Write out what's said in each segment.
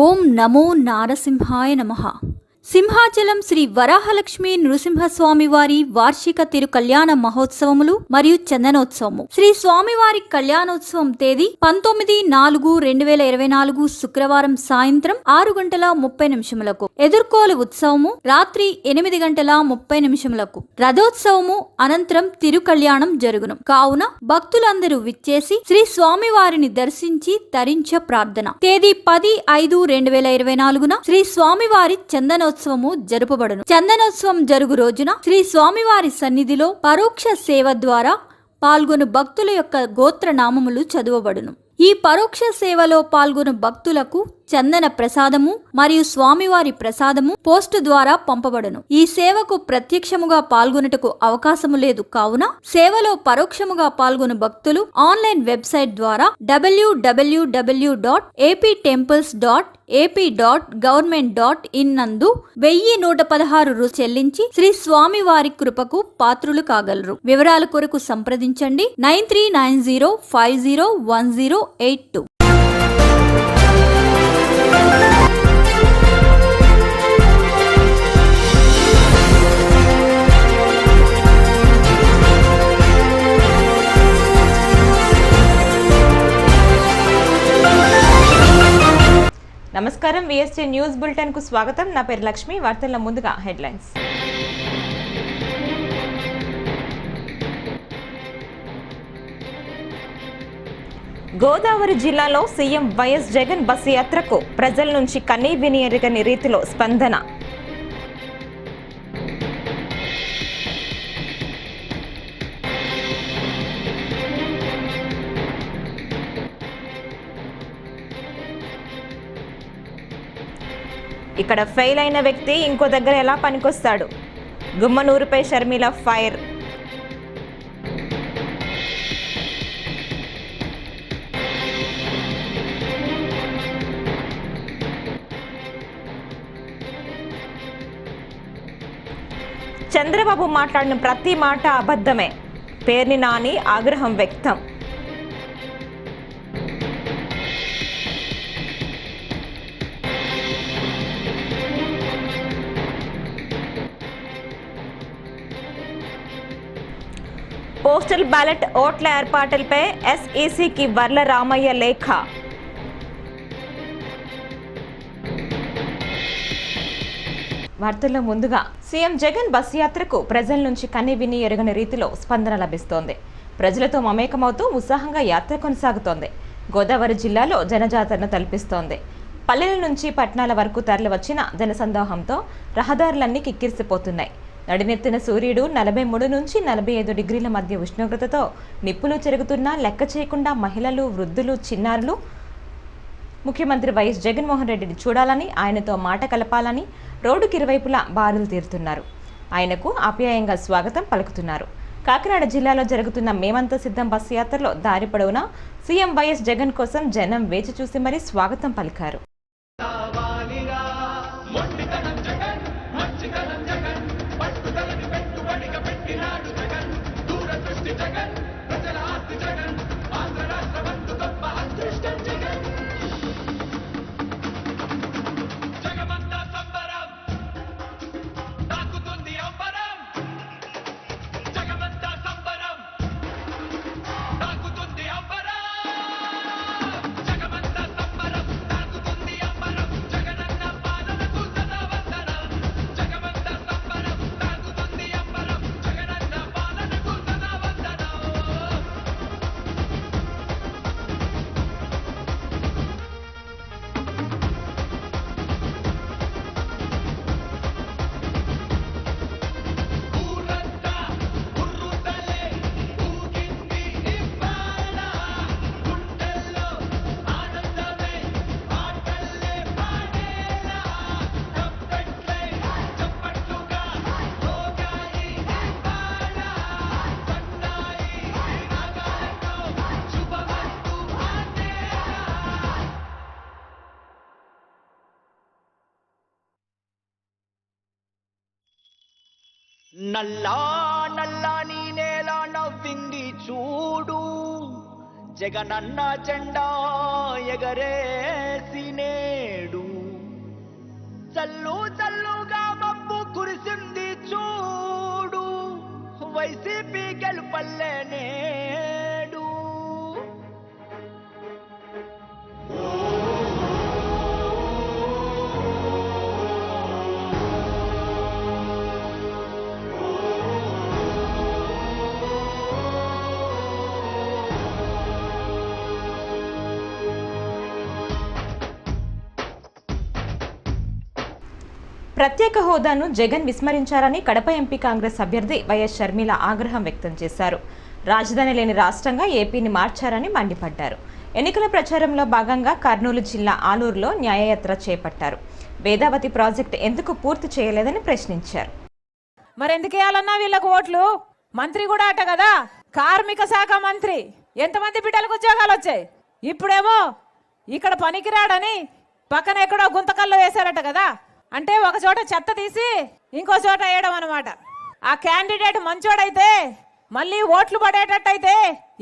ఓం నమో నారసింహాయ నమః. సింహాచలం శ్రీ వరాహలక్ష్మీ నృసింహస్వామి వారి వార్షిక తిరు కళ్యాణ మహోత్సవములు మరియు చందనోత్సవము. శ్రీ స్వామివారి కళ్యాణోత్సవం తేదీ 19/4/2024 శుక్రవారం సాయంత్రం 6:30 ఎదుర్కోలు ఉత్సవము రాత్రి 8:30 రథోత్సవము అనంతరం తిరు కళ్యాణం జరుగును. కావున భక్తులందరూ విచ్చేసి శ్రీ స్వామివారిని దర్శించి తరించ ప్రార్థన. తేదీ 10/5/2024 శ్రీ స్వామివారి చందనోత్సవం జరుపబడును. చందనోత్సవం జరుగు రోజున శ్రీ స్వామివారి సన్నిధిలో పరోక్ష సేవ ద్వారా పాల్గొను భక్తుల యొక్క గోత్ర నామములు చదువబడును. ఈ పరోక్ష సేవలో పాల్గొను భక్తులకు చందన ప్రసాదము మరియు స్వామివారి ప్రసాదము పోస్టు ద్వారా పంపబడును. ఈ సేవకు ప్రత్యక్షముగా పాల్గొనుటకు అవకాశము లేదు. కావున సేవలో పరోక్షముగా పాల్గొను భక్తులు ఆన్లైన్ వెబ్సైట్ ద్వారా www.aptemples.ap.government.in నందు 1116 చెల్లించి శ్రీ స్వామి వారి కృపకు పాత్రులు కాగలరు. వివరాల కొరకు సంప్రదించండి 9390501082. నమస్కారం, విఎస్టీ న్యూస్ బులెటిన్ కు స్వాగతం. నా పేరు లక్ష్మి. వార్తల్లో ముందుగా హెడ్లైన్స్. గోదావరి జిల్లాలో సీఎం వైఎస్ జగన్ బస్సు యాత్రకు ప్రజల నుంచి కన్నీ విని ఎరుగని రీతిలో స్పందన. ఇక్కడ ఫెయిల్ అయిన వ్యక్తి ఇంకో దగ్గర ఎలా పనికొస్తాడు? గుమ్మనూరుపై షర్మిల ఫైర్. చంద్రబాబు మాట్లాడిన ప్రతి మాట అబద్ధమే. పేర్ని నాని ఆగ్రహం వ్యక్తం. పోస్టల్ బ్యాలెట్ ఓట్ల ఏర్పాట్లపై ఎస్ఈసీకి వర్ల రామయ్య లేఖ. వార్తల్లో ముందుగా సీఎం జగన్ బస్సు యాత్రకు ప్రజల నుంచి కన్నీ విని ఎరుగని రీతిలో స్పందన లభిస్తోంది. ప్రజలతో మమేకమవుతూ ఉత్సాహంగా యాత్ర కొనసాగుతోంది. గోదావరి జిల్లాలో జనజాతరను తలపిస్తోంది. పల్లెల నుంచి పట్టణాల వరకు తరలివచ్చిన జనసందోహంతో రహదారులన్నీ కిక్కిరిసిపోతున్నాయి. నడినెత్తిన సూర్యుడు 43 నుంచి 45 డిగ్రీల మధ్య ఉష్ణోగ్రతతో నిప్పులు చెరుగుతున్నా లెక్క చేయకుండా మహిళలు, వృద్ధులు, చిన్నారులు ముఖ్యమంత్రి వైఎస్ జగన్మోహన్ రెడ్డిని చూడాలని, ఆయనతో మాట కలపాలని రోడ్డుకి ఇరువైపులా బారులు తీరుతున్నారు. ఆయనకు ఆప్యాయంగా స్వాగతం పలుకుతున్నారు. కాకినాడ జిల్లాలో జరుగుతున్న మేమంతా సిద్ధం బస్సు యాత్రలో దారి పొడవునా సీఎం వైఎస్ జగన్ కోసం జనం వేచి చూసి మరీ స్వాగతం పలికారు. నల్లా నల్లాని నేల నవ్వింది చూడు, జగనన్న జెండా ఎగరేసి నేడు. పల్లె నేడు. ప్రత్యేక హోదాను జగన్ విస్మరించారని కడప ఎంపీ కాంగ్రెస్ అభ్యర్థి వైఎస్ షర్మిల ఆగ్రహం వ్యక్తం చేశారు. రాజధాని లేని రాష్ట్రంగా ఏపీని మార్చారని మండిపడ్డారు. ఎన్నికల ప్రచారంలో భాగంగా కర్నూలు జిల్లా ఆలూరులో న్యాయయాత్ర చేపట్టారు. వేదావతి ప్రాజెక్టు ఎందుకు పూర్తి చేయలేదని ప్రశ్నించారు. మరెందుకు వేయాలన్నా వీళ్ళకు ఓట్లు? మంత్రి కూడా అట కదా, కార్మిక శాఖ మంత్రి. ఎంతమంది బిడ్డలకు ఉద్యోగాలు వచ్చాయి? ఇప్పుడేమో ఇక్కడ పనికిరాడని పక్కన ఎక్కడో గుంతకల్లో వేశారట కదా. అంటే ఒక చోట చెత్త తీసి ఇంకో చోట వేయడం అనమాట. ఆ క్యాండిడేట్ మంచోడైతే మళ్ళీ ఓట్లు పడేటట్టయితే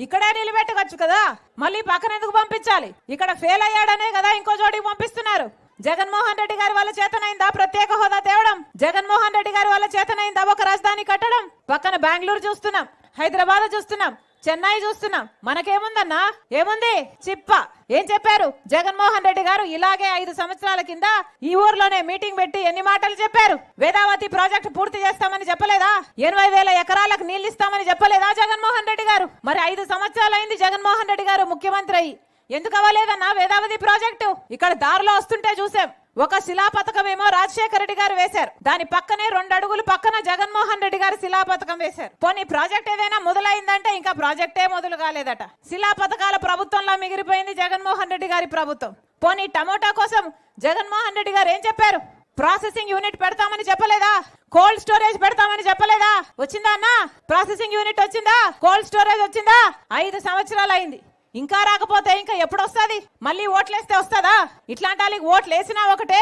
ఇక్కడే నిలబెట్టవచ్చు కదా, మళ్ళీ పక్కన ఎందుకు పంపించాలి? ఇక్కడ ఫెయిల్ అయ్యాడనే కదా ఇంకో చోటికి పంపిస్తున్నారు. జగన్మోహన్ రెడ్డి గారి వల్ల చేతనైందా ప్రత్యేక హోదా తేవడం? జగన్మోహన్ రెడ్డి గారి వల్ల చేతనైందా ఒక రాజధాని కట్టడం? పక్కన బెంగళూరు చూస్తున్నాం, హైదరాబాద్ చూస్తున్నాం, చెన్నై చూస్తున్నాం. మనకేముందన్నా? ఏముంది? చిప్ప. ఏం చెప్పారు జగన్మోహన్ రెడ్డి గారు? ఇలాగే 5 సంవత్సరాల కింద ఈ ఊర్లోనే మీటింగ్ పెట్టి ఎన్ని మాటలు చెప్పారు? వేదావతి ప్రాజెక్టు పూర్తి చేస్తామని చెప్పలేదా? 80,000 ఎకరాలకు నీళ్లు ఇస్తామని చెప్పలేదా జగన్మోహన్ రెడ్డి గారు? మరి 5 సంవత్సరాలు అయింది జగన్మోహన్ రెడ్డి గారు ముఖ్యమంత్రి అయ్యి. ఎందుకు అవ్వలేదన్నా వేదావతి ప్రాజెక్టు? ఇక్కడ దారిలో వస్తుంటే చూసాం. ఒక శిలా పథకమేమో రాజశేఖర రెడ్డి గారు వేశారు, దాని పక్కనే 2 అడుగులు పక్కన జగన్మోహన్ రెడ్డి గారు శిలా పథకం వేశారు. పోనీ ప్రాజెక్ట్ ఏదైనా మొదలైందంటే ఇంకా ప్రాజెక్టే మొదలు కాలేదట. శిలా పథకాల ప్రభుత్వంలో మిగిలిపోయింది జగన్మోహన్ రెడ్డి గారి ప్రభుత్వం. పోనీ టమోటా కోసం జగన్మోహన్ రెడ్డి గారు ఏం చెప్పారు? ప్రాసెసింగ్ యూనిట్ పెడతామని చెప్పలేదా? కోల్డ్ స్టోరేజ్ పెడతామని చెప్పలేదా? వచ్చిందా అన్నా? ప్రాసెసింగ్ యూనిట్ వచ్చిందా? కోల్డ్ స్టోరేజ్ వచ్చిందా? 5 సంవత్సరాలు అయింది. ఇంకా రాకపోతే ఇంకా ఎప్పుడు వస్తుంది? మళ్ళీ ఓట్లేస్తే వస్తుందా? ఇట్లాంటి వాళ్ళకి ఓట్లు వేసినా ఒకటే,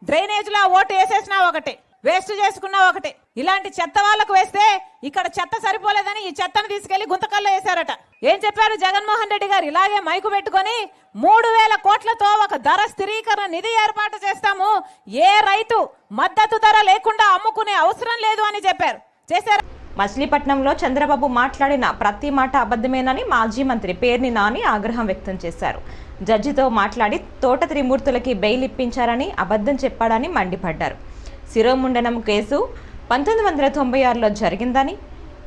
డ్రైనేజ్ లో ఓటు వేసేసినా ఒకటే, వేస్ట్ చేసుకున్నా ఒకటే. ఇలాంటి చెత్త వాళ్ళకు వేస్తే ఇక్కడ చెత్త సరిపోలేదని ఈ చెత్తను తీసుకెళ్లి గుంతకల్లో వేశారట. ఏం చెప్పారు జగన్మోహన్ రెడ్డి గారు? ఇలాగే మైకు పెట్టుకొని 3,000 కోట్లతో ఒక ధర స్థిరీకరణ నిధి ఏర్పాటు చేస్తాము, ఏ రైతు మద్దతు ధర లేకుండా అమ్ముకునే అవసరం లేదు అని చెప్పారు. చేశారు. మచిలీపట్నంలో చంద్రబాబు మాట్లాడిన ప్రతి మాట అబద్ధమేనని మాజీ మంత్రి పేర్ని నాని ఆగ్రహం వ్యక్తం చేశారు. జడ్జితో మాట్లాడి తోట త్రిమూర్తులకి బెయిల్ ఇప్పించారని అబద్ధం చెప్పాడని మండిపడ్డారు. శిరోముండనం కేసు 1996లో జరిగిందని,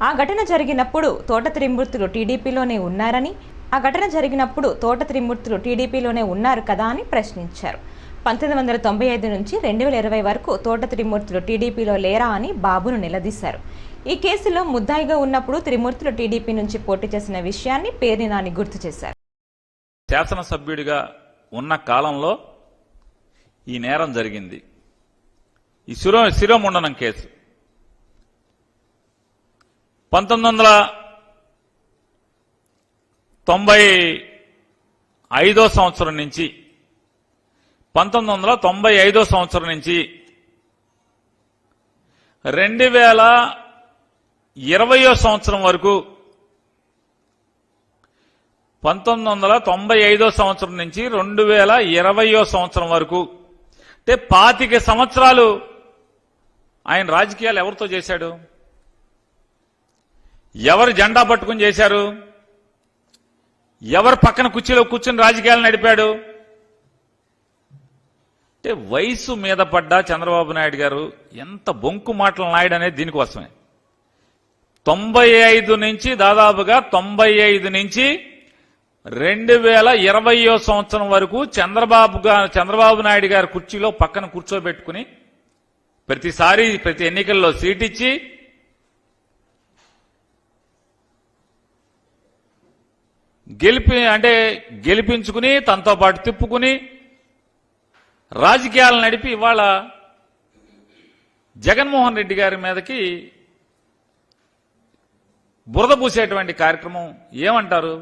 ఆ ఘటన జరిగినప్పుడు తోట త్రిమూర్తులు టీడీపీలోనే ఉన్నారని, ఆ ఘటన జరిగినప్పుడు తోట త్రిమూర్తులు టీడీపీలోనే ఉన్నారు కదా అని ప్రశ్నించారు. 1995 నుంచి 2020 వరకు తోట త్రిమూర్తులు టీడీపీలో లేరా అని బాబును నిలదీశారు. ఈ కేసులో ముద్దాయిగా ఉన్నప్పుడు త్రిమూర్తులు టీడీపీ నుంచి పోటీ చేసిన విషయాన్ని పేర్ని నాని గుర్తు చేశారు. శాసనసభ్యుడిగా ఉన్న కాలంలో ఈ నేరం జరిగింది. ఈ శిరోముండనం కేసు 1995 సంవత్సరం నుంచి 1995 సంవత్సరం నుంచి 2020 సంవత్సరం వరకు 1995 సంవత్సరం నుంచి 2020 సంవత్సరం వరకు అంటే 25 సంవత్సరాలు ఆయన రాజకీయాలు ఎవరితో చేశాడు? ఎవరు జెండా పట్టుకుని చేశారు? ఎవరు పక్కన కుర్చీలో కూర్చుని రాజకీయాలు నడిపాడు? అంటే వయసు మీద పడ్డ చంద్రబాబు నాయుడు గారు ఎంత బొంకు మాటలు నాయుడు అనేది దీనికోసమే. 95 నుంచి దాదాపుగా 95 నుంచి 2020 సంవత్సరం వరకు చంద్రబాబు నాయుడు గారి కుర్చీలో పక్కన కూర్చోబెట్టుకుని ప్రతిసారి ప్రతి ఎన్నికల్లో సీట్ ఇచ్చి గెలిపించుకుని తనతో పాటు తిప్పుకుని రాజకీయాలు నడిపి ఇవాళ జగన్మోహన్ రెడ్డి గారి మీదకి బురద పూసేటువంటి కార్యక్రమం ఏమంటారు?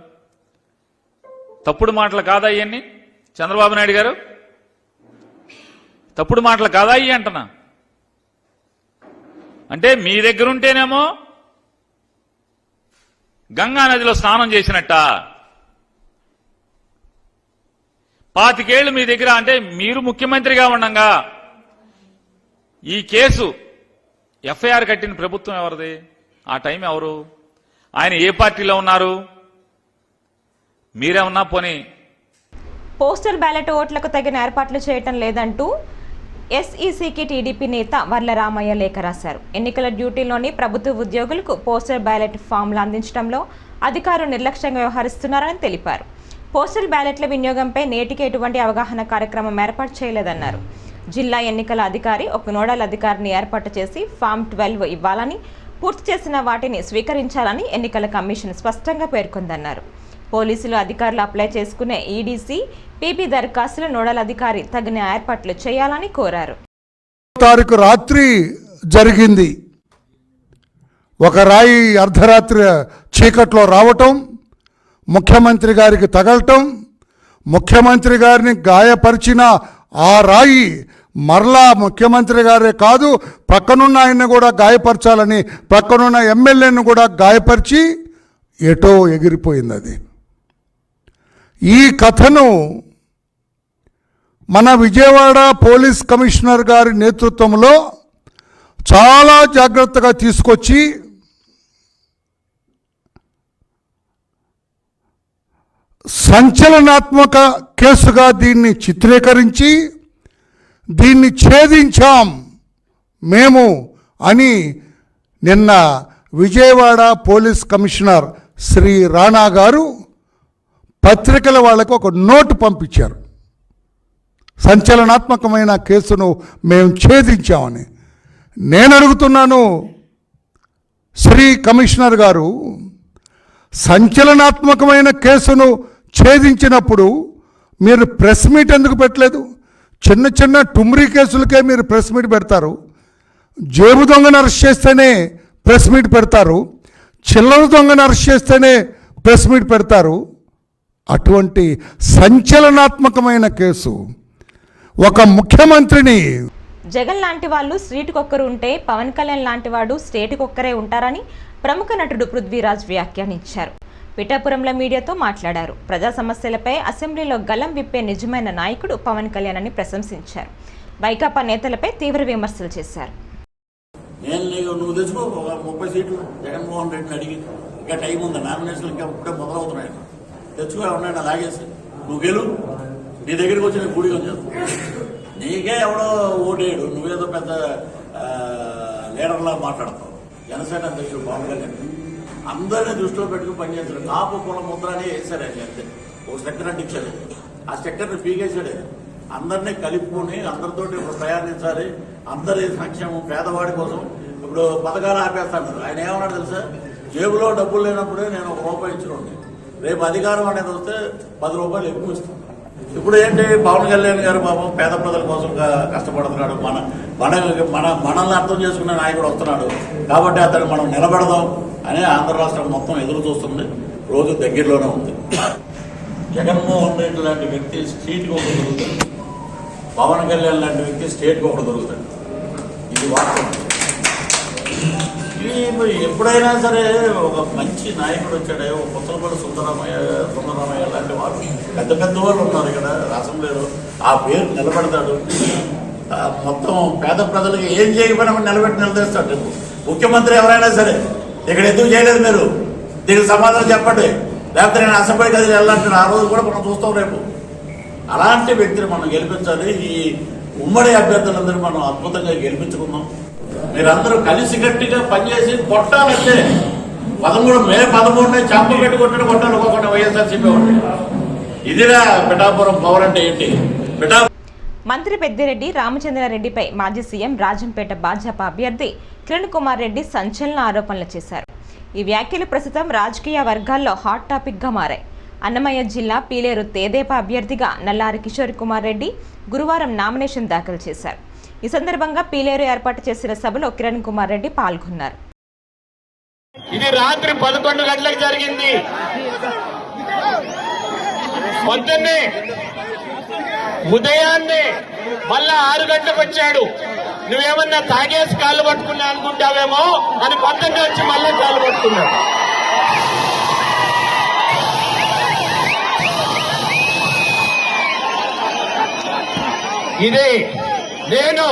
తప్పుడు మాటలు కాదా ఇవన్నీ? చంద్రబాబు నాయుడు గారు తప్పుడు మాటలు కాదా ఇవి అంటున్నా. అంటే మీ దగ్గర ఉంటేనేమో గంగా నదిలో స్నానం చేసినట్ట, 25 ఏళ్లు మీ దగ్గర అంటే మీరు ముఖ్యమంత్రిగా ఉండగా ఈ కేసు ఎఫ్ఐఆర్ కట్టిన ప్రభుత్వం ఎవరిది? ఆ టైం ఎవరు? ఆయన ఏ పార్టీలో ఉన్నారు? మీరేమన్నా పోనీ పోస్టల్ బ్యాలెట్ ఓట్లకు తగిన ఏర్పాట్లు చేయటం లేదంటూ ఎస్ఈసీకి టీడీపీ నేత వర్ల రామయ్య లేఖ రాశారు. ఎన్నికల డ్యూటీలోని ప్రభుత్వ ఉద్యోగులకు పోస్టల్ బ్యాలెట్ ఫామ్లు అందించడంలో అధికారులు నిర్లక్ష్యంగా వ్యవహరిస్తున్నారని తెలిపారు. పోస్టల్ బ్యాలెట్ల వినియోగంపై నేటికి ఎటువంటి అవగాహన కార్యక్రమం ఏర్పాటు చేయలేదన్నారు. జిల్లా ఎన్నికల అధికారి ఒక నోడల్ అధికారిని ఏర్పాటు చేసి ఫామ్ 12 ఇవ్వాలని, పూర్తి చేసిన వాటిని స్వీకరించాలని ఎన్నికల కమిషన్ స్పష్టంగా పేర్కొందన్నారు. పోలీసులు అధికారులు అప్లై చేసుకునే ఈడీసీ, పీపీ దరఖాస్తులు నోడల్ అధికారి తగిన ఏర్పాట్లు చేయాలని కోరారు. తారీఖు రాత్రి జరిగింది. ఒక రాయి అర్ధరాత్రి చీకట్లో రావటం, ముఖ్యమంత్రి గారికి తగలటం, ముఖ్యమంత్రి గారిని గాయపరిచిన ఆ రాయి మరలా ముఖ్యమంత్రి గారే కాదు పక్కనున్న ఆయన్ని కూడా గాయపరచాలని పక్కనున్న ఎమ్మెల్యేను కూడా గాయపరిచి ఎటో ఎగిరిపోయింది. అది ఈ కథను మన విజయవాడ పోలీస్ కమిషనర్ గారి నేతృత్వంలో చాలా జాగ్రత్తగా తీసుకొచ్చి సంచలనాత్మక కేసుగా దీన్ని చిత్రీకరించి దీన్ని ఛేదించాం మేము అని నిన్న విజయవాడ పోలీస్ కమిషనర్ శ్రీ రాణా గారు పత్రికల వాళ్ళకు ఒక నోటు పంపించారు. సంచలనాత్మకమైన కేసును మేము ఛేదించామని. నేను అడుగుతున్నాను, శ్రీ కమిషనర్ గారు, సంచలనాత్మకమైన కేసును ఛేదించినప్పుడు మీరు ప్రెస్ మీట్ ఎందుకు పెట్టలేదు? చిన్న చిన్న టుమ్రీ కేసులకే మీరు ప్రెస్ మీట్ పెడతారు. జేబు దొంగను అరెస్ట్ చేస్తేనే ప్రెస్ మీట్ పెడతారు. చిల్లర దొంగను అరెస్ట్ చేస్తేనే ప్రెస్ మీట్ పెడతారు. అటువంటి సంచలనాత్మకమైన కేసు ఒక ముఖ్యమంత్రిని, జగన్ లాంటి వాళ్ళు స్ట్రీట్కొక్కరు ఉంటే పవన్ కళ్యాణ్ లాంటి వాడు స్టేట్కొక్కరే ఉంటారని ప్రముఖ నటుడు పృథ్వీరాజ్ వ్యాఖ్యానించారు. పిఠాపురంలో మీడియాతో మాట్లాడారు. ప్రజా సమస్యలపై అసెంబ్లీలో గలం విప్పే నిజమైన నాయకుడు పవన్ కళ్యాణ్ అని ప్రశంసించారు. వైకాపా నేతలపై తీవ్ర విమర్శలు చేశారు. నువ్వు తెచ్చుకో 30 సీట్లు జగన్మోహన్ రెడ్డిని అడిగి, ఇంకా టైం ఉంది, నామినేషన్లు ఇంకా ఇప్పుడే మొదలవుతున్నాయి, తెచ్చుకో ఉన్నాడు లాగేసి నువ్వు గెలు, నీ దగ్గరికి వచ్చి నేను కూడిగా చేస్తాను. నీకే ఎవడో ఓటేయడు, నువ్వేదో పెద్ద లీడర్లా మాట్లాడతావు. జనసేన అధ్యక్షుడు పవన్ కళ్యాణ్ అందరినీ దృష్టిలో పెట్టుకుని పనిచేస్తాడు. కాపు కుల ముద్ర అని వేశాడు. ఆయన అంతే ఒక స్టెక్కర్ అంటే ఇచ్చాడు. ఆ స్టెక్కర్ని పీకేశాడు. అందరినీ కలుపుకొని అందరితోటి ప్రయాణించాలి, అందరి సంక్షేమం, పేదవాడి కోసం. ఇప్పుడు పథకాలు ఆపేస్తాడు. ఆయన ఏమన్నాడు తెలుసా? జేబులో డబ్బులు లేనప్పుడే నేను ₹1 ఇచ్చినోండి, రేపు అధికారం అనేది వస్తే ₹10 ఎక్కువ ఇస్తాను. ఇప్పుడు ఏంటి, పవన్ కళ్యాణ్ గారు పాపం పేద ప్రజల కోసం కష్టపడుతున్నాడు. మనల్ని అర్థం చేసుకునే నాయకుడు వస్తున్నాడు కాబట్టి అతను మనం నిలబెడదాం అని ఆంధ్ర రాష్ట్రం మొత్తం ఎదురు చూస్తుంది. రోజు దగ్గరలోనే ఉంది. జగన్మోహన్ రెడ్డి లాంటి వ్యక్తి స్ట్రీట్కి ఒకటి దొరుకుతాడు, పవన్ కళ్యాణ్ లాంటి వ్యక్తి స్టేట్కి ఒకటి దొరుకుతాడు. ఇది వాస్తవం. ఇది ఎప్పుడైనా సరే ఒక మంచి నాయకుడు వచ్చాడే, ఒక పుత్తలపల్లి సుందరరామయ్య లాంటి వాళ్ళు పెద్ద పెద్ద వాళ్ళు ఉన్నారు ఇక్కడ అసెంబ్లీలో. ఆ పేరు నిలబెడతాడు. మొత్తం పేద ప్రజలకు ఏం చేయకపోయినా నిలబెట్టి నిలదీస్తాడు. రేపు ముఖ్యమంత్రి ఎవరైనా సరే ఇక్కడ ఎందుకు చేయలేదు మీరు, దీనికి సమాధానం చెప్పండి, లేకపోతే నేను అసెంబ్లీకి అది వెళ్ళాలంటే ఆ రోజు కూడా మనం చూస్తాం రేపు. అలాంటి వ్యక్తిని మనం గెలిపించాలి. ఈ ఉమ్మడి అభ్యర్థులందరూ మనం అద్భుతంగా గెలిపించుకుందాం. మీరందరూ కలిసి గట్టిగా పనిచేసి కొట్టాలంటే మే 13 చంప పెట్టి కొట్టాలి ఒక్కొక్కటి వైఎస్ఆర్సీపీ ఒకటి. ఇదిరా పిఠాపురం పవర్ అంటే ఏంటి? మంత్రి పెద్దిరెడ్డి రామచంద్రారెడ్డిపై మాజీ సీఎం రాజంపేట భాజపా అభ్యర్థి కిరణ్ కుమార్ రెడ్డి సంచలన ఆరోపణలు చేశారు. ఈ వ్యాఖ్యలు ప్రస్తుతం రాజకీయ వర్గాల్లో హాట్ టాపిక్ గా మారాయి. అన్నమయ్య జిల్లా పీలేరు తేదేపా అభ్యర్థిగా నల్లారి కిషోర్ కుమార్ రెడ్డి గురువారం నామినేషన్ దాఖలు చేశారు. ఈ సందర్భంగా పీలేరు ఏర్పాటు చేసిన సభలో కిరణ్ కుమార్ రెడ్డి పాల్గొన్నారు. ఇది రాత్రి 11 గంటలకు జరిగింది. పొద్దున్నే ఉదయాన్నే మళ్ళా 6 గంటలకు వచ్చాడు. నువ్వేమన్నా తాగేసి కాళ్ళు పట్టుకున్నా అనుకుంటావేమో అని పొద్దున్నే వచ్చి మళ్ళీ కాళ్ళు పట్టుకున్నాడు. ఇదే నేను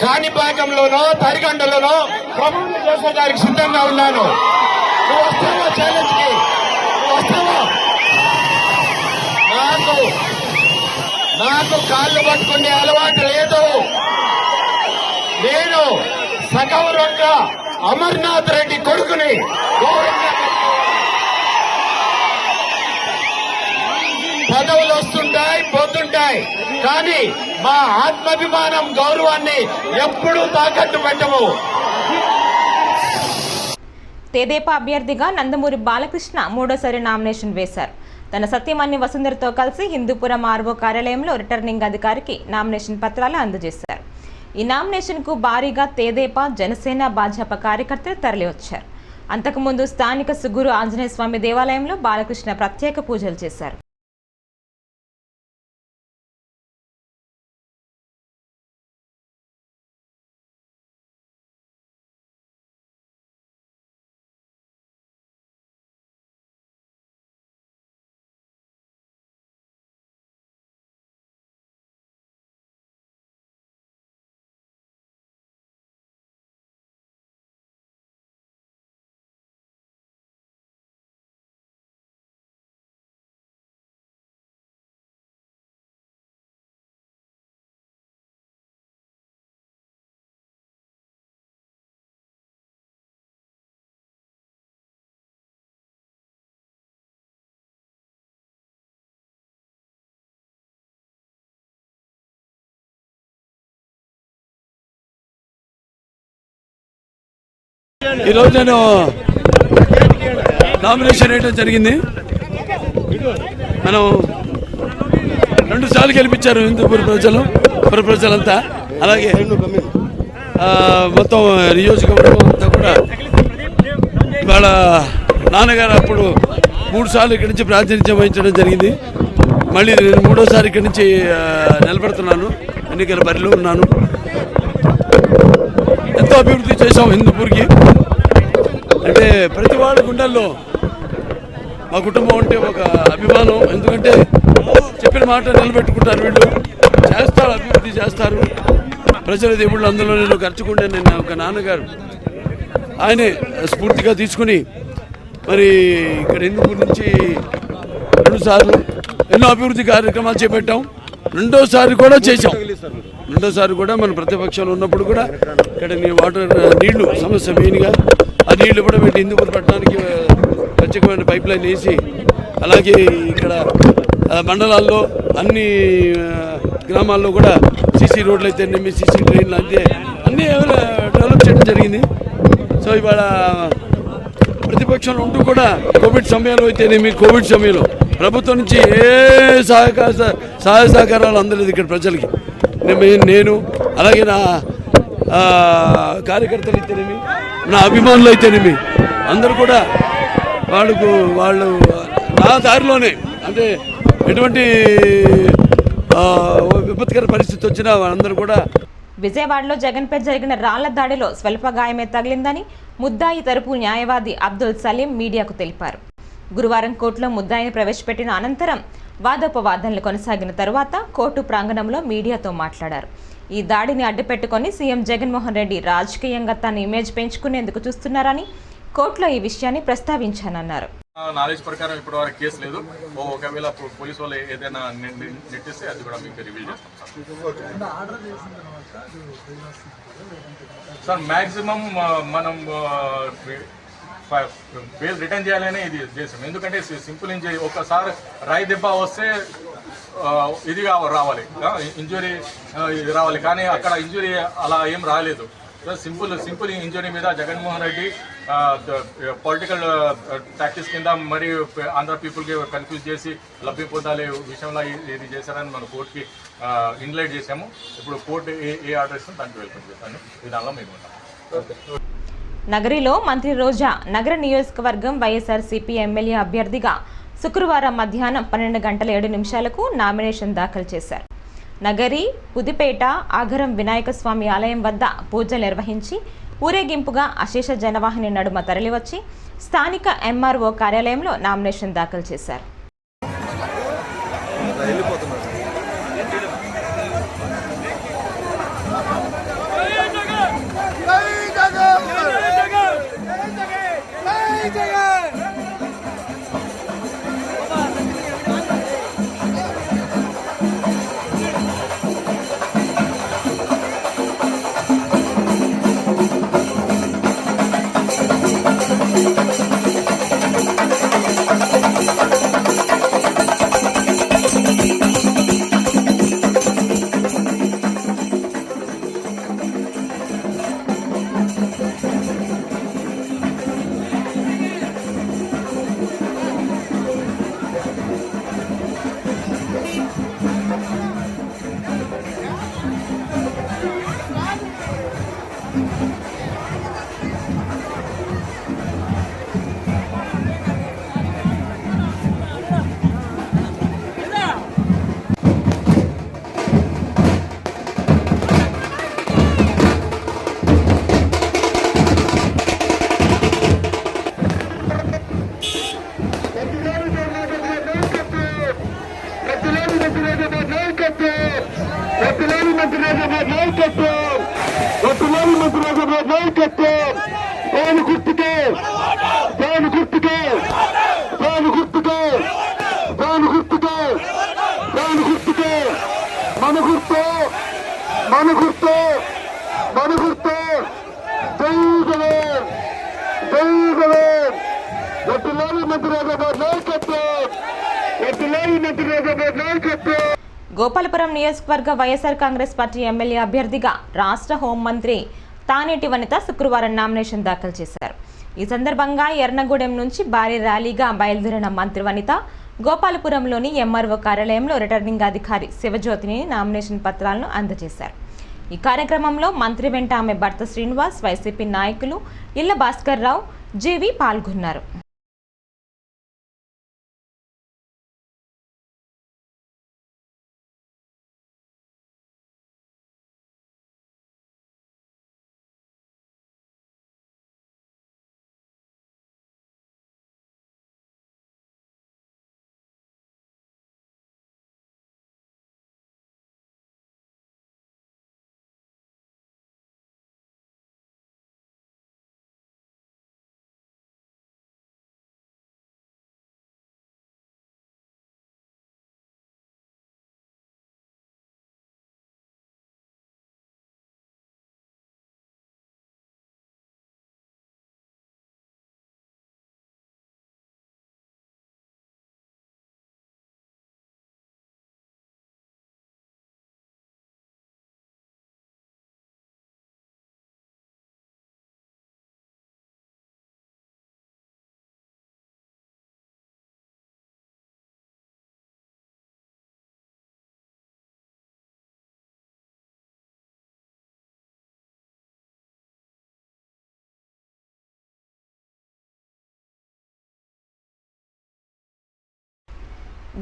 కాణిపాకంలోనో తరిగండలోనో ప్రమాణం చేసేదానికి సిద్ధంగా ఉన్నాను. నువ్వు వస్తావా ఛాలెంజ్ కి? నువ్వు వస్తావా? నాకు కాళ్ళు పట్టుకునే అలవాటు లేదు. నేను సగౌరవంగా అమర్నాథ్ రెడ్డి కొడుకుని గౌరవంగా పదవులు వస్తుంటాయి పోతుంటాయి, కానీ మా ఆత్మాభిమానం గౌరవాన్ని ఎప్పుడూ తాకట్టు పెట్టము. తెదేపా అభ్యర్థిగా నందమూరి బాలకృష్ణ మూడోసారి నామినేషన్ వేశారు. తన సతీమణి వసుంధరతో కలిసి హిందూపురం ఆర్వో కార్యాలయంలో రిటర్నింగ్ అధికారికి నామినేషన్ పత్రాలు అందజేశారు. ఈ నామినేషన్కు భారీగా తెదేపా, జనసేన, భాజపా కార్యకర్తలు తరలివచ్చారు. అంతకుముందు స్థానిక సుగూరు ఆంజనేయ స్వామి దేవాలయంలో బాలకృష్ణ ప్రత్యేక పూజలు చేశారు. ఈరోజు నేను నామినేషన్ వేయడం జరిగింది. మనం 2 సార్లు గెలిపించారు హిందూపూర్ ప్రజలంతా. అలాగే మొత్తం నియోజకవర్గం అంతా కూడా ఇవాళ నాన్నగారు అప్పుడు 3 సార్లు ఇక్కడి నుంచి ప్రాతినిధ్యం వహించడం జరిగింది. మళ్ళీ నేను 3వసారి ఇక్కడి నుంచి నిలబడుతున్నాను, ఎన్నికల బరిలో ఉన్నాను. ఎంతో అభివృద్ధి చేశాం హిందూపూర్కి. అంటే ప్రతి వాళ్ళ గుండెల్లో మా కుటుంబం అంటే ఒక అభిమానం. ఎందుకంటే చెప్పిన మాట నిలబెట్టుకుంటారు వీళ్ళు, చేస్తారు, అభివృద్ధి చేస్తారు. ప్రజల దేవుళ్ళు అందులో నేను ఖర్చుకుంటే నేను ఒక నాన్నగారు ఆయనే స్ఫూర్తిగా తీసుకుని మరి ఇక్కడ హిందూపూర్ నుంచి 2 సార్లు ఎన్నో అభివృద్ధి కార్యక్రమాలు చేపట్టాం. 2వసారి కూడా చేశాం. 2వసారి కూడా మన ప్రతిపక్షంలో ఉన్నప్పుడు కూడా ఇక్కడ నీళ్లు సమస్య మెయిన్గా ఆ నీళ్లు కూడా పెట్టి హిందూపూర్ పట్టణానికి ప్రత్యేకమైన పైప్ లైన్ వేసి, అలాగే ఇక్కడ మండలాల్లో అన్ని గ్రామాల్లో కూడా సీసీ రోడ్లు అయితే సీసీ ట్రైన్లు అయితే అన్నీ డెవలప్ చేయడం జరిగింది. సో ఇవాళ ప్రతిపక్షంలో ఉంటూ కూడా కోవిడ్ సమయంలో అయితేనేమి, కోవిడ్ సమయంలో ప్రభుత్వం నుంచి ఏ సహాయ సహకారాలు అందలేదు ఇక్కడ ప్రజలకి. నేను అలాగే నా కార్యకర్తలు అయితేనేమి, నా అభిమానులు అయితేనేమి అందరూ కూడా వాళ్ళు నా దారిలోనే, అంటే ఎటువంటి విపత్కర పరిస్థితి వచ్చినా వాళ్ళందరూ కూడా. విజయవాడలో జగన్పై జరిగిన రాళ్ల దాడిలో స్వల్ప గాయమే తగిలిందని ముద్దాయి తరపు న్యాయవాది అబ్దుల్ సలీం మీడియాకు తెలిపారు. గురువారం కోర్టులో ముద్దాయిని ప్రవేశపెట్టిన అనంతరం వాదోపవాదనలు కొనసాగిన తరువాత కోర్టు ప్రాంగణంలో మీడియాతో మాట్లాడారు. ఈ దాడిని అడ్డుపెట్టుకొని సీఎం జగన్మోహన్ రెడ్డి రాజకీయంగా తన ఇమేజ్ పెంచుకునేందుకు చూస్తున్నారని కోర్టులో ఈ విషయాన్ని ప్రస్తావించానన్నారు. నాలెడ్జ్ ప్రకారం ఇప్పటి వరకు కేసు లేదు. ఒకవేళ పోలీసు వాళ్ళు ఏదైనా నెట్టిస్తే అది కూడా మీకు రివీల్ చేస్తాం సార్. మ్యాక్సిమం మనం బెయిల్ రిటర్న్ చేయాలని ఇది చేసాం. ఎందుకంటే సింపుల్ ఇంజరీ, ఒకసారి రాయి దెబ్బ వస్తే ఇది రావాలి, ఇంజురీ ఇది రావాలి, కానీ అక్కడ ఇంజురీ అలా ఏం రాలేదు. సింపుల్ ఇంజురీ మీద జగన్మోహన్ రెడ్డి పొలిటికల్ టాక్టిక్స్ కింద మరి ఆంధ్ర పీపుల్కి కన్ఫ్యూజ్ చేసి లబ్ధి పొందాలి విషయంలో ఇది చేశారని మనం కోర్టుకి ఇన్లైట్ చేశాము. ఇప్పుడు కోర్టు ఏ ఆర్డర్ ఇస్తుందో దానికి వెల్కమ్ చేస్తాను. విధానంలో మేము ఉన్నాం. నగరిలో మంత్రి రోజా నగర నియోజకవర్గం వైఎస్ఆర్సీపీ ఎమ్మెల్యే అభ్యర్థిగా శుక్రవారం మధ్యాహ్నం 12:07 నామినేషన్ దాఖలు చేశారు. నగరి, పుదిపేట, ఆగరం వినాయక స్వామి ఆలయం వద్ద పూజలు నిర్వహించి ఊరేగింపుగా అశేష జనవాహిని నడుమ తరలివచ్చి స్థానిక ఎంఆర్ఓ కార్యాలయంలో నామినేషన్ దాఖలు చేశారు. జై జగన్ మంత్రిరాజు నాయకత్వం, వడ్డేలాలి మంత్రిరాజు నాయకత్వం, ఫ్యాన్ గుర్తుకే, ఫ్యాన్ గుర్తుకే, ఫ్యాన్ గుర్తుకే, ఫ్యాన్ గుర్తుకే, ఫ్యాన్ గుర్తుకే, మన గుర్తు, మన గుర్తు, మన గుర్తు. జై జగన్, జై జగన్. వడ్డేలాలి మంత్రిరాజు నాయకత్వం, వడ్డేలాలి మంత్రిరాజు నాయకత్వం. గోపాలపురం నియోజకవర్గ వైఎస్ఆర్ కాంగ్రెస్ పార్టీ ఎమ్మెల్యే అభ్యర్థిగా రాష్ట్ర హోంమంత్రి తానేటి వనిత శుక్రవారం నామినేషన్ దాఖలు చేశారు. ఈ సందర్భంగా ఎర్నగూడెం నుంచి భారీ ర్యాలీగా బయలుదేరిన మంత్రి వనిత గోపాలపురంలోని ఎంఆర్ఓ కార్యాలయంలో రిటర్నింగ్ అధికారి శివజ్యోతిని నామినేషన్ పత్రాలను అందజేశారు. ఈ కార్యక్రమంలో మంత్రి వెంట ఆమె భర్త శ్రీనివాస్, వైసీపీ నాయకులు ఇళ్ల భాస్కర్ రావు, జీవి పాల్గొన్నారు.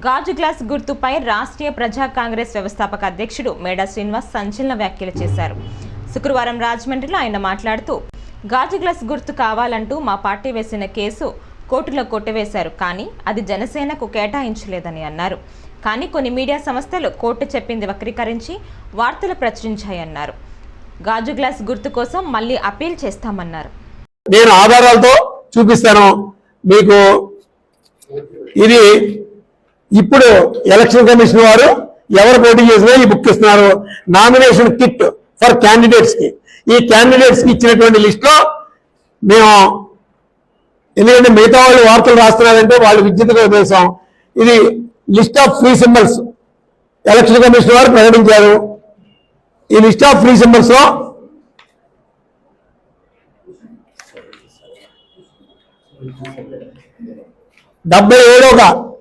గాజు గ్లాస్ గుర్తుపై రాష్ట్రీయ ప్రజా కాంగ్రెస్ వ్యవస్థాపక అధ్యక్షుడు మేడా శ్రీనివాస్ సంచలన వ్యాఖ్యలు చేశారు. శుక్రవారం రాజమండ్రిలో ఆయన మాట్లాడుతూ, గాజు గ్లాస్ గుర్తు కావాలంటూ మా పార్టీ వేసిన కేసు కోర్టులో కొట్టివేశారు, కానీ అది జనసేనకు కేటాయించలేదని అన్నారు. కానీ కొన్ని మీడియా సంస్థలు కోర్టు చెప్పింది వక్రీకరించి వార్తలు ప్రచురించాయన్నారు. గాజు గ్లాస్ గుర్తు కోసం మళ్ళీ అప్పీల్ చేస్తామన్నారు. నేను ఆధారాలతో చూపిస్తాను మీకు. ఇది ఇప్పుడు ఎలక్షన్ కమిషన్ వారు ఎవరు పోటీ చేసినా ఈ బుక్ ఇస్తున్నారు. నామినేషన్ కిట్ ఫర్ క్యాండిడేట్స్ కి, ఈ క్యాండిడేట్స్ కి ఇచ్చినటువంటి లిస్ట్ లో మేము, ఎందుకంటే మిగతా వాళ్ళు వార్తలు రాస్తున్నారంటే వాళ్ళు విద్యుత్తుగా వేసాం. ఇది list of free symbols election commission వారు ప్రకటించారు. ఈ లిస్ట్ ఆఫ్ ఫ్రీ సింబల్స్ లో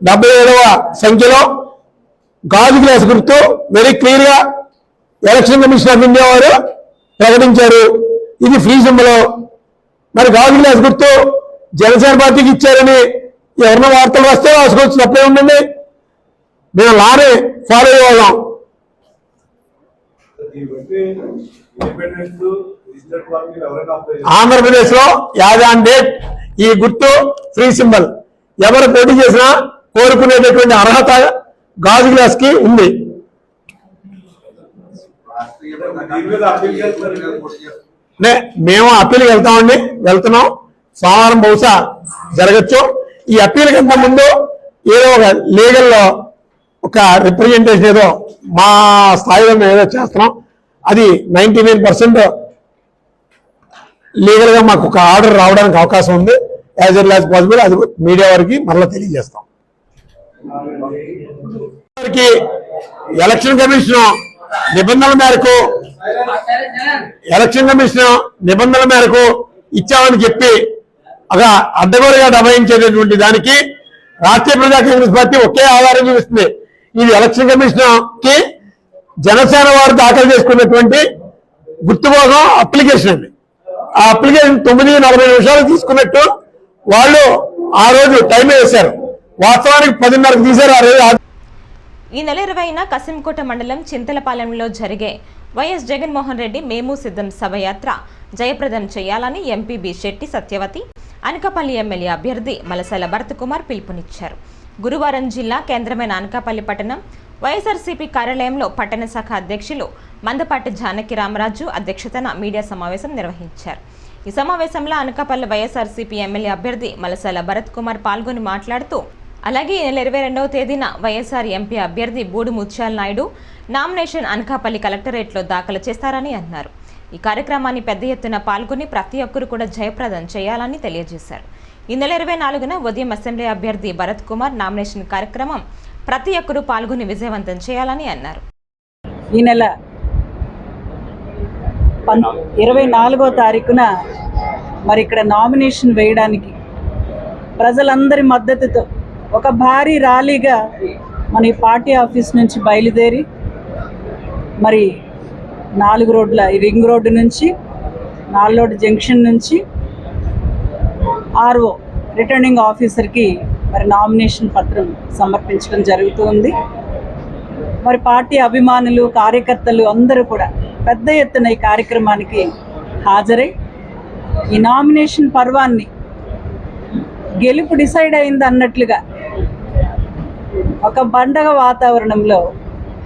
డెబ్బై ఏడవ సంఖ్యలో గాజు గ్లాస్ గుర్తు వెరీ క్లియర్ గా ఎలక్షన్ కమిషన్ ఆఫ్ ఇండియా వారు ప్రకటించారు. ఇది ఫ్రీ సింబల్. మరి గాజు గ్లాస్ గుర్తు జనసేన పార్టీకి ఇచ్చారని ఎవరిన వార్తలు వస్తే రాసుకోవచ్చు, తప్పే ఉండండి. మేము లానే ఫాలో అయ్యేవాళ్ళం. ఆంధ్రప్రదేశ్ లో యాజ్ ఆన్ డేట్ ఈ గుర్తు ఫ్రీ సింబల్. ఎవరు పోటీ చేసినా కోరుకునేటటువంటి అర్హత గాజు గ్లాస్ కి ఉంది. మేము అప్పీల్కి వెళ్తున్నాం. సోమవారం బహుశా జరగచ్చు. ఈ అప్పీల్ కంటే ముందు ఏదో ఒక లీగల్ ఒక రిప్రజెంటేషన్ ఏదో మా స్థాయిలో మేము ఏదో చేస్తున్నాం. అది 99% లీగల్ గా మాకు ఒక ఆర్డర్ రావడానికి అవకాశం ఉంది. యాజ్ ఎర్లీ యాజ్ పాసిబుల్ అది మీడియా వారికి మరలా తెలియజేస్తాం. ఎలక్షన్ కమిషన్ నిబంధనల మేరకు ఇచ్చామని చెప్పి ఒక అడ్డగోలుగా దబాయించేటటువంటి దానికి రాష్ట్రీయ ప్రజా కాంగ్రెస్ పార్టీ ఒకే ఆధారం చూపిస్తుంది. ఇది ఎలక్షన్ కమిషన్ కి జనసేన వారు దాఖలు చేసుకున్నటువంటి గుర్తు కోసం అప్లికేషన్ అండి. ఆ అప్లికేషన్ 9:40 తీసుకున్నట్టు వాళ్ళు ఆ రోజు టైం వేశారు. వాస్తవానికి 10:30 తీశారు ఆ రోజు. ఈ నెల 20న కసింకోట మండలం చింతలపాలెంలో జరిగే వైఎస్ జగన్మోహన్ రెడ్డి మేము సిద్ధం సభయాత్ర జయప్రదం చేయాలని MP Beesetti Satyavathi, Anakapalli MLA అభ్యర్థి మలసల భరత్ కుమార్ పిలుపునిచ్చారు. గురువారం జిల్లా కేంద్రమైన అనకాపల్లి పట్టణం వైఎస్ఆర్సీపీ కార్యాలయంలో పట్టణ శాఖ అధ్యక్షులు మందపాటి జానకి రామరాజు అధ్యక్షతన మీడియా సమావేశం నిర్వహించారు. ఈ సమావేశంలో అనకాపల్లి వైఎస్ఆర్సీపీ ఎమ్మెల్యే అభ్యర్థి మలసాల భరత్ కుమార్ పాల్గొని మాట్లాడుతూ, అలాగే ఈ నెల 22వ తేదీన వైఎస్ఆర్ ఎంపీ అభ్యర్థి బూడి ముత్యాల నాయుడు నామినేషన్ అనకాపల్లి కలెక్టరేట్లో దాఖలు చేస్తారని అన్నారు. ఈ కార్యక్రమాన్ని పెద్ద ఎత్తున పాల్గొని ప్రతి ఒక్కరు కూడా జయప్రదం చేయాలని తెలియజేశారు. ఈ నెల 24న ఉదయం అసెంబ్లీ అభ్యర్థి భరత్ కుమార్ నామినేషన్ కార్యక్రమం ప్రతి ఒక్కరూ పాల్గొని విజయవంతం చేయాలని అన్నారు. ఈ నెల 24వ తారీఖున మరి ఇక్కడ నామినేషన్ వేయడానికి ప్రజలందరి మద్దతుతో ఒక భారీ ర్యాలీగా మన ఈ పార్టీ ఆఫీస్ నుంచి బయలుదేరి మరి 4 రోడ్ల రింగ్ రోడ్డు నుంచి 4 రోడ్ జంక్షన్ నుంచి ఆర్ఓ రిటర్నింగ్ ఆఫీసర్కి మరి నామినేషన్ పత్రం సమర్పించడం జరుగుతుంది. మరి పార్టీ అభిమానులు కార్యకర్తలు అందరూ కూడా పెద్ద ఎత్తున ఈ కార్యక్రమానికి హాజరై ఈ నామినేషన్ పర్వాన్ని గెలుపు డిసైడ్ అయింది అన్నట్లుగా ఒక పండగ వాతావరణంలో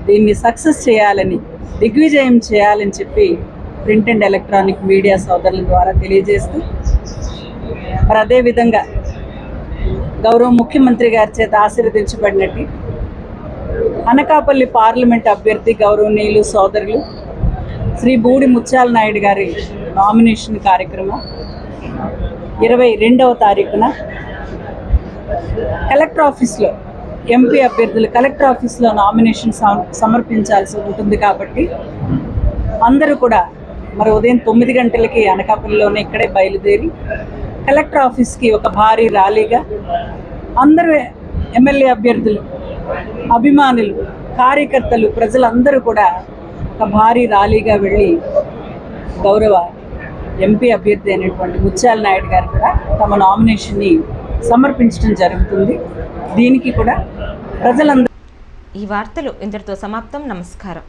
దీన్ని సక్సెస్ చేయాలని, దిగ్విజయం చేయాలని చెప్పి ప్రింట్ అండ్ ఎలక్ట్రానిక్ మీడియా సోదరుల ద్వారా తెలియజేస్తూ, మరి అదేవిధంగా గౌరవ ముఖ్యమంత్రి గారి చేత ఆశీర్వదించబడినట్టు అనకాపల్లి పార్లమెంట్ అభ్యర్థి గౌరవనీయులు సోదరులు శ్రీ బూడి ముత్యాల నాయుడు గారి నామినేషన్ కార్యక్రమం 22వ తారీఖున కలెక్టర్ ఆఫీస్లో ఎంపీ అభ్యర్థులు కలెక్టర్ ఆఫీస్లో నామినేషన్ సమర్పించాల్సి ఉంటుంది. కాబట్టి అందరూ కూడా మరి ఉదయం 9 గంటలకి అనకాపల్లిలోనే ఇక్కడే బయలుదేరి కలెక్టర్ ఆఫీస్కి ఒక భారీ ర్యాలీగా అందరూ ఎమ్మెల్యే అభ్యర్థులు, అభిమానులు, కార్యకర్తలు, ప్రజలందరూ కూడా ఒక భారీ ర్యాలీగా వెళ్ళి గౌరవ ఎంపీ అభ్యర్థి అయినటువంటి ముత్యాల నాయుడు గారు కూడా తమ నామినేషన్ని సమర్పించడం జరుగుతుంది. దీనికి కూడా ప్రజలందరూ. ఈ వార్తలు ఇంతటితో సమాప్తం. నమస్కారం.